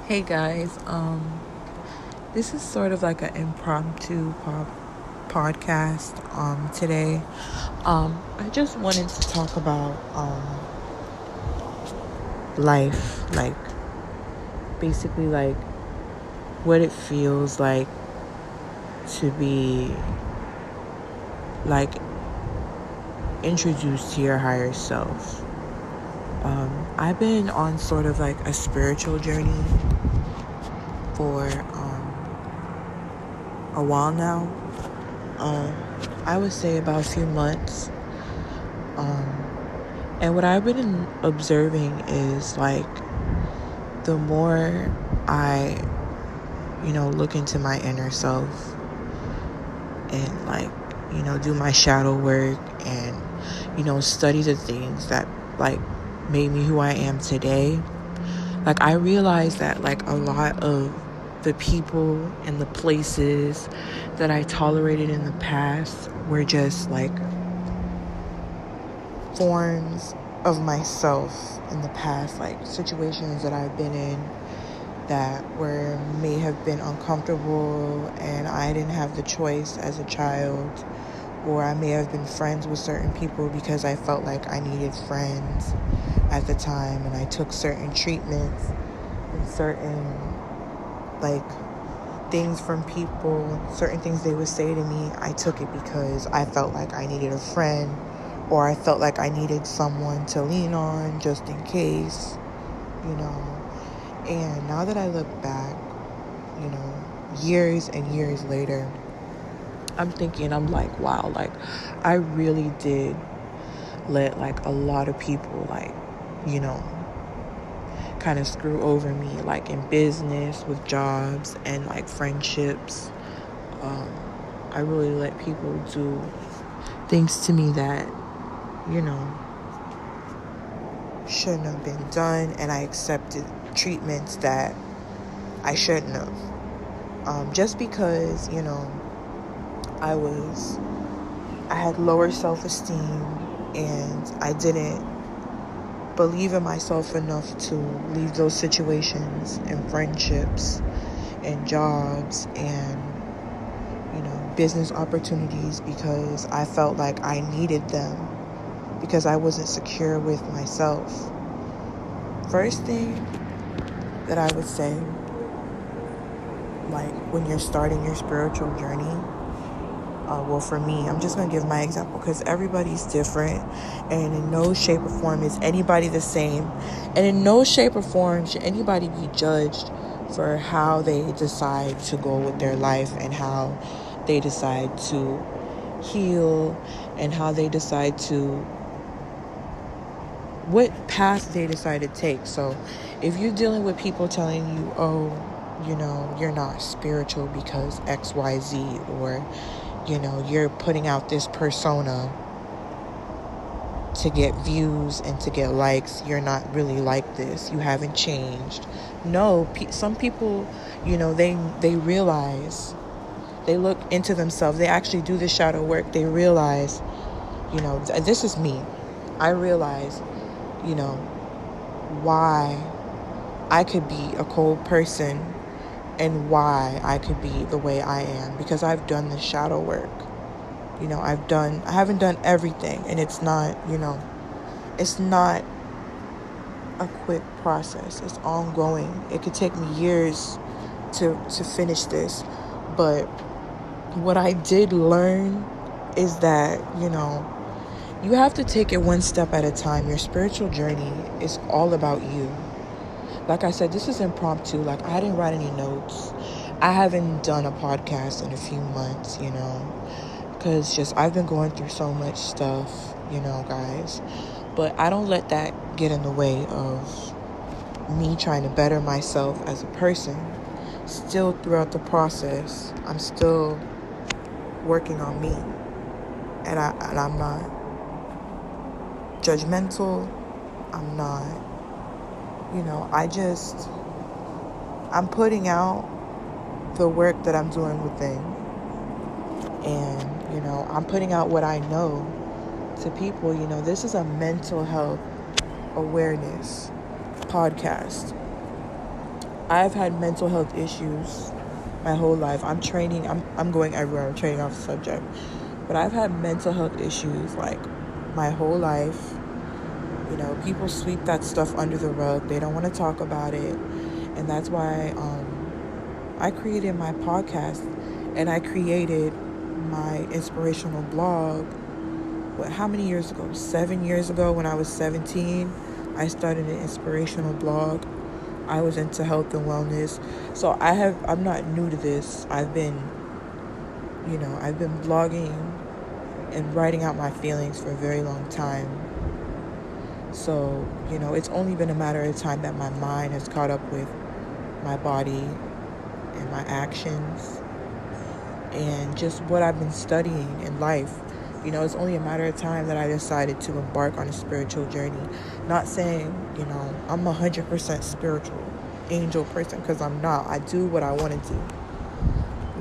Hey guys, this is sort of like an impromptu podcast today. I just wanted to talk about life, like basically like what it feels like to be like introduced to your higher self. I've been on sort of like a spiritual journey for a while now. Um, I would say about a few months. And what I've been observing is like the more I, look into my inner self and do my shadow work and, study the things that like made me who I am today. Like I realized that like a lot of the people and the places that I tolerated in the past were just like forms of myself in the past, like situations that I've been in that may have been uncomfortable and I didn't have the choice as a child, or I may have been friends with certain people because I felt like I needed friends at the time, and I took certain treatments and certain like things from people, certain things they would say to me. I took it because I felt like I needed a friend, or I felt like I needed someone to lean on just in case, you know. And now that I look back, years and years later, I'm like, wow, like I really did let like a lot of people you know, kind of screw over me, like in business, with jobs, and like friendships. Um, I really let people do things to me that, you know, shouldn't have been done, and I accepted treatments that I shouldn't have. Just because, I had lower self-esteem and I didn't believe in myself enough to leave those situations and friendships and jobs and, business opportunities because I felt like I needed them because I wasn't secure with myself. First thing that I would say, like when you're starting your spiritual journey, well, for me, I'm just going to give my example because everybody's different, and in no shape or form is anybody the same, and in no shape or form should anybody be judged for how they decide to go with their life and how they decide to heal and how they decide to, what path they decide to take. So if you're dealing with people telling you, oh, you're not spiritual because XYZ, or you're putting out this persona to get views and to get likes, you're not really like this, you haven't changed. No, some people, they realize, they look into themselves, they actually do the shadow work, they realize, this is me. I realize, why I could be a cold person and why I could be the way I am, because I've done the shadow work. I haven't done everything, and it's not, it's not a quick process. It's ongoing. It could take me years to finish this. But what I did learn is that, you have to take it one step at a time. Your spiritual journey is all about you. Like I said, this is impromptu. Like I didn't write any notes. I haven't done a podcast in a few months, because just I've been going through so much stuff, guys. But I don't let that get in the way of me trying to better myself as a person. Still, throughout the process, I'm still working on me, and I'm not judgmental. I'm not, I'm putting out the work that I'm doing within, and I'm putting out what I know to people. This is a mental health awareness podcast. I've had mental health issues my whole life. I'm going everywhere. I'm training off the subject. But I've had mental health issues like my whole life. You know, people sweep that stuff under the rug. They don't want to talk about it. And that's why I created my podcast and I created my inspirational blog. How many years ago? 7 years ago, when I was 17, I started an inspirational blog. I was into health and wellness. So I'm not new to this. I've been blogging and writing out my feelings for a very long time. So, it's only been a matter of time that my mind has caught up with my body and my actions and just what I've been studying in life. It's only a matter of time that I decided to embark on a spiritual journey. Not saying, I'm 100% spiritual angel person, because I'm not. I do what I want to do.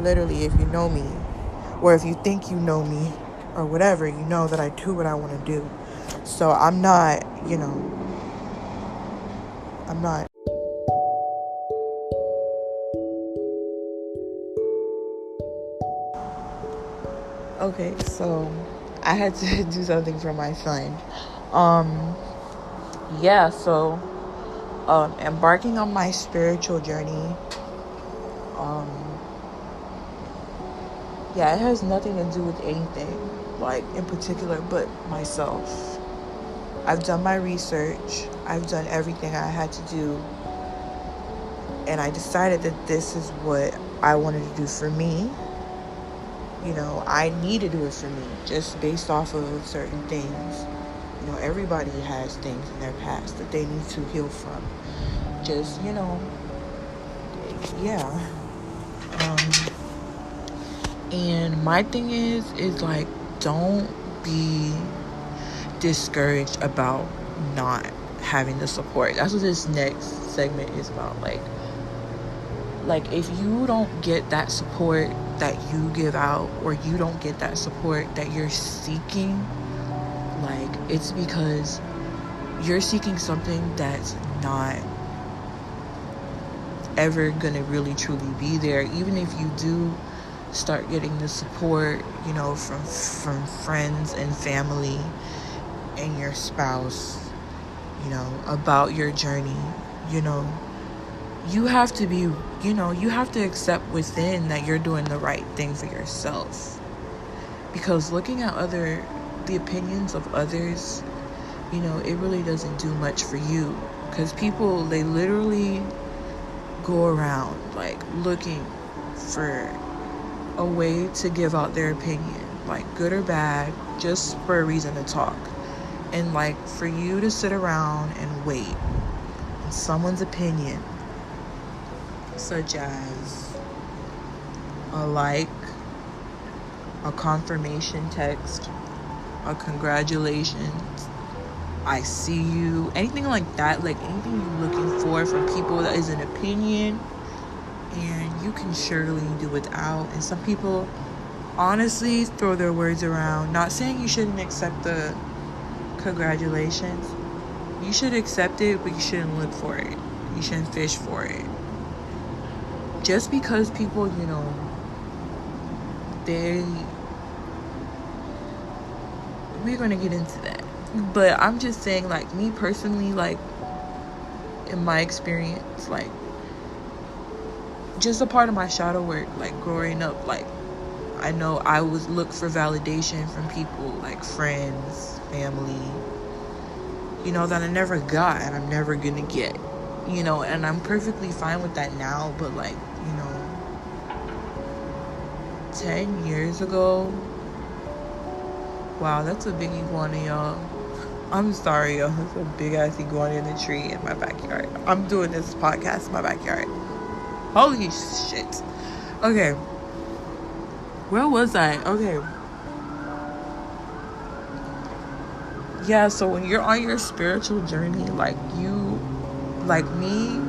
Literally, if you know me, or if you think you know me, or whatever, you know that I do what I want to do. So I'm not. Okay, so I had to do something for my son. Yeah, so embarking on my spiritual journey, it has nothing to do with anything, like, in particular, but myself. I've done my research. I've done everything I had to do. And I decided that this is what I wanted to do for me. I need to do it for me, just based off of certain things. Everybody has things in their past that they need to heal from. Just, yeah. And my thing is like, don't be discouraged about not having the support. That's what this next segment is about. Like if you don't get that support that you give out, or you don't get that support that you're seeking, like, it's because you're seeking something that's not ever gonna really truly be there. Even if you do start getting the support, from friends and family and your spouse, about your journey, you have to be, you have to accept within that you're doing the right thing for yourself. Because looking at the opinions of others, it really doesn't do much for you. Because people, they literally go around, like, looking for a way to give out their opinion, like, good or bad, just for a reason to talk. And, like, for you to sit around and wait on someone's opinion, such as a like, a confirmation text, a congratulations, I see you, anything like that, like anything you're looking for from people that is an opinion, and you can surely do without. And some people honestly throw their words around. Not saying you shouldn't accept the congratulations. You should accept it, but you shouldn't look for it. You shouldn't fish for it. Just because people, we're going to get into that. But I'm just saying, like, me personally, like, in my experience, like, just a part of my shadow work, like, growing up, like, I know I was look for validation from people, like friends, family, that I never got and I'm never gonna get, and I'm perfectly fine with that now. But, like, 10 years ago, wow, that's a big iguana, y'all. I'm sorry, y'all. It's a big ass iguana in the tree in my backyard. I'm doing this podcast in my backyard. Holy shit. Okay. Where was I? Okay. Yeah, so when you're on your spiritual journey, like, you, like me,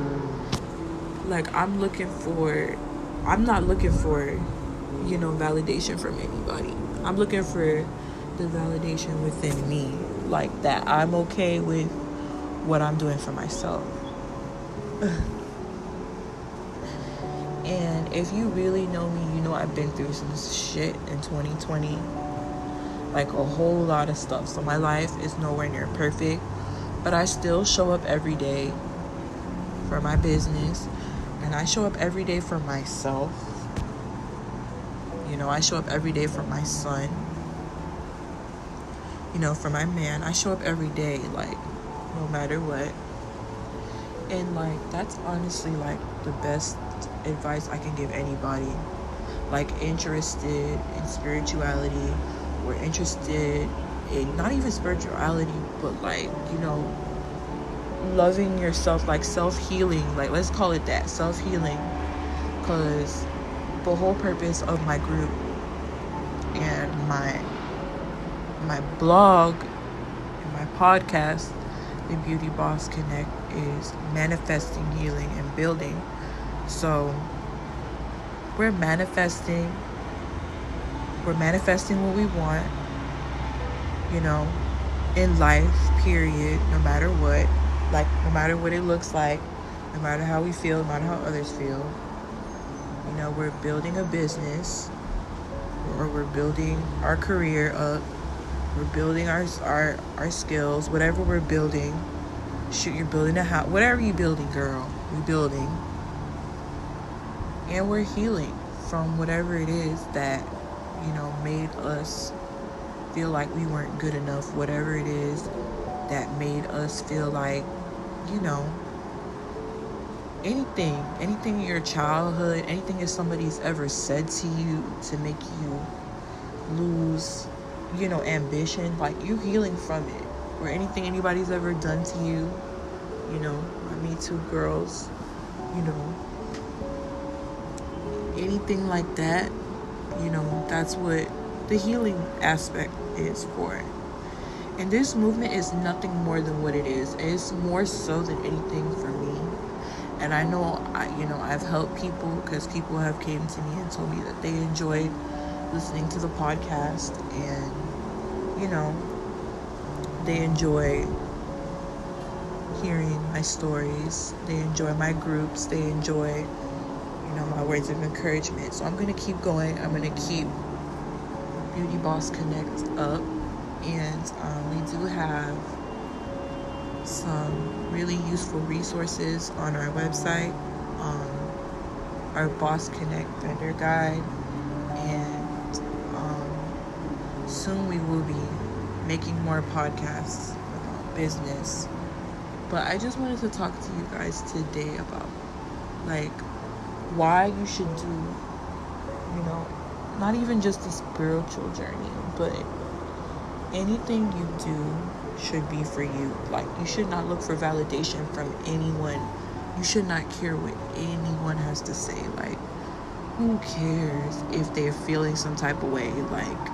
like, I'm not looking for, validation from anybody. I'm looking for the validation within me, like, that I'm okay with what I'm doing for myself. if you really know me, you know I've been through some shit in 2020. Like a whole lot of stuff. So my life is nowhere near perfect. But I still show up every day for my business. And I show up every day for myself. You know, I show up every day for my son. You know, for my man. I show up every day, like, no matter what. And, like, that's honestly, like, the best advice I can give anybody. Like, interested in spirituality, or interested in, not even spirituality, but, like, you know, loving yourself, like, self-healing. Like, let's call it that, self-healing. Because the whole purpose of my group and my blog and my podcast, The Beauty Boss Connect, is manifesting, healing, and building. So we're manifesting what we want, you know, in life, period, no matter what. Like, no matter what it looks like, no matter how we feel, no matter how others feel. You know, we're building a business, or we're building our career up. We're building our skills, whatever we're building. Shoot, you're building a house. Whatever you're building, girl, we're building. And we're healing from whatever it is that, you know, made us feel like we weren't good enough. Whatever it is that made us feel like, you know, anything in your childhood, anything that somebody's ever said to you to make you lose, you know, ambition, like, you're healing from it. Or anything anybody's ever done to you, you know, Me Too girls, you know, anything like that, you know, that's what the healing aspect is for. And this movement is nothing more than what it is. It's more so than anything for me. And I know, I've helped people, because people have came to me and told me that they enjoyed listening to the podcast, and, you know, they enjoy hearing my stories. They enjoy my groups. They enjoy, you know, my words of encouragement. So I'm going to keep going. I'm going to keep Beauty Boss Connect up. And we do have some really useful resources on our website. Our Boss Connect vendor guide. And soon we will be making more podcasts about business. But I just wanted to talk to you guys today about, like, why you should do, you know, not even just the spiritual journey, but anything you do should be for you. Like, you should not look for validation from anyone. You should not care what anyone has to say. Like, who cares if they're feeling some type of way? Like,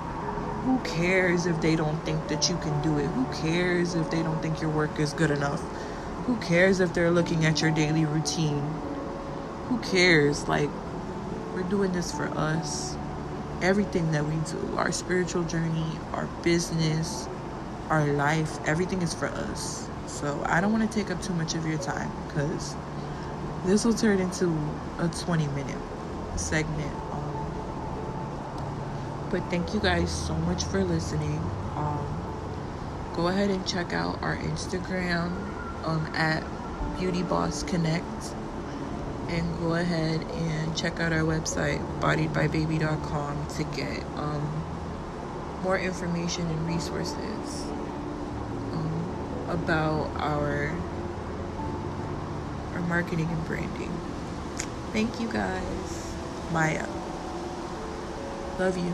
who cares if they don't think that you can do it? Who cares if they don't think your work is good enough? Who cares if they're looking at your daily routine? Who cares? Like, we're doing this for us. Everything that we do, our spiritual journey, our business, our life, everything is for us. So I don't want to take up too much of your time, because this will turn into a 20-minute segment. But thank you guys so much for listening. Go ahead and check out our Instagram at Beauty Boss Connect. And go ahead and check out our website, bodiedbybaby.com, to get more information and resources about our marketing and branding. Thank you guys. Maya. Love you.